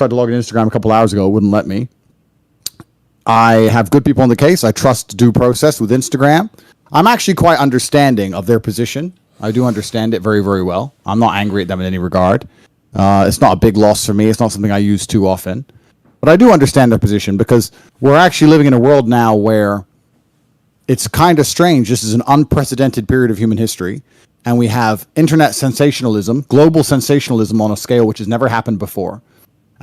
tried to log in Instagram a couple hours ago. It wouldn't let me. I have good people on the case. I trust due process with Instagram. I'm actually quite understanding of their position. I do understand it very, very well. I'm not angry at them in any regard. It's not a big loss for me. It's not something I use too often. But I do understand their position because we're actually living in a world now where it's kind of strange. This is an unprecedented period of human history. And we have internet sensationalism, global sensationalism on a scale which has never happened before.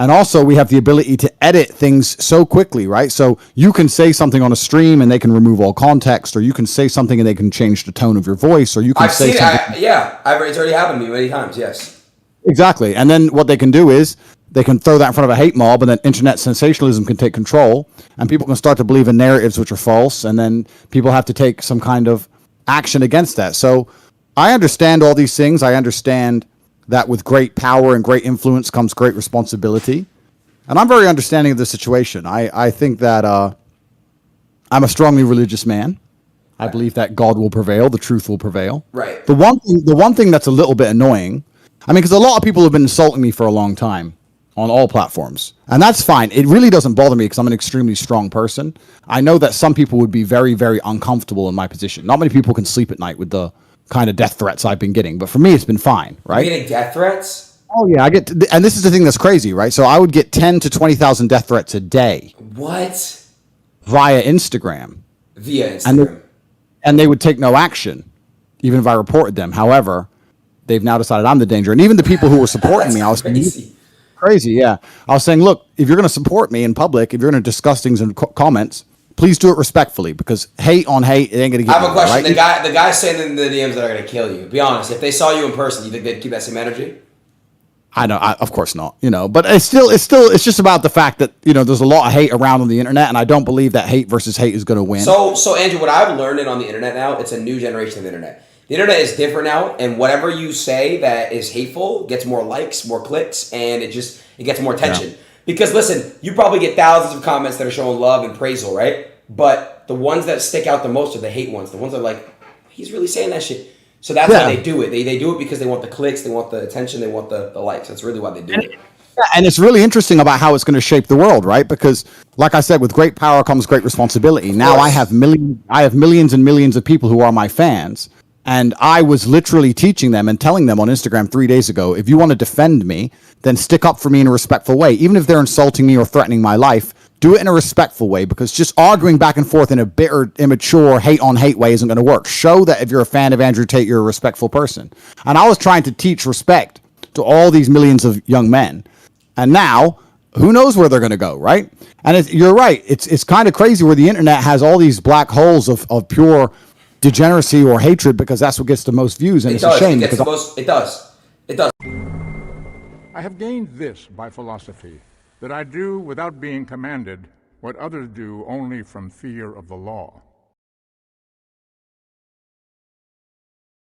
And also we have the ability to edit things so quickly, right? So you can say something on a stream and they can remove all context, or you can say something and they can change the tone of your voice, or you can say something. It's already happened to me many times, yes. Exactly. And then what they can do is they can throw that in front of a hate mob, and then internet sensationalism can take control, and people can start to believe in narratives which are false, and then people have to take some kind of action against that. So I understand all these things. I understand that with great power and great influence comes great responsibility. And I'm very understanding of the situation. I think that I'm a strongly religious man. I believe that God will prevail, the truth will prevail. Right. The one thing that's a little bit annoying, I mean, because a lot of people have been insulting me for a long time on all platforms. And that's fine. It really doesn't bother me because I'm an extremely strong person. I know that some people would be very, very uncomfortable in my position. Not many people can sleep at night with the kind of death threats I've been getting, but for me, it's been fine, right? You're getting death threats? Oh yeah, and this is the thing that's crazy, right? So I would get 10 to 20,000 death threats a day. What? Via Instagram. Via Instagram. And they would take no action, even if I reported them. However, they've now decided I'm the danger. And even the people who were supporting me, I was crazy, yeah. I was saying, look, if you're going to support me in public, if you're going to discuss things in comments, please do it respectfully, because hate on hate, it ain't going to get I have a question. Right? The guys saying in the DMs that are going to kill you, be honest, if they saw you in person, you think they'd keep that same energy? I know, of course not, but it's just about the fact that, there's a lot of hate around on the internet, and I don't believe that hate versus hate is going to win. So Andrew, what I've learned on the internet now, it's a new generation of the internet. The internet is different now, and whatever you say that is hateful gets more likes, more clicks, and it gets more attention. Yeah. Because listen, you probably get thousands of comments that are showing love and praisal, right? But the ones that stick out the most are the hate ones. The ones that are like, he's really saying that shit. So that's why they do it. They do it because they want the clicks, they want the attention, they want the likes. That's really why they do it. Yeah, and it's really interesting about how it's going to shape the world, right? Because, like I said, with great power comes great responsibility. Now I have millions and millions of people who are my fans. And I was literally teaching them and telling them on Instagram 3 days ago, if you want to defend me, then stick up for me in a respectful way. Even if they're insulting me or threatening my life, do it in a respectful way, because just arguing back and forth in a bitter, immature, hate-on-hate way isn't going to work. Show that if you're a fan of Andrew Tate, you're a respectful person. And I was trying to teach respect to all these millions of young men. And now, who knows where they're going to go, right? And you're right. It's kind of crazy where the internet has all these black holes of pure degeneracy or hatred, because that's what gets the most views, and it's a shame. It does. I have gained this by philosophy, that I do without being commanded what others do only from fear of the law.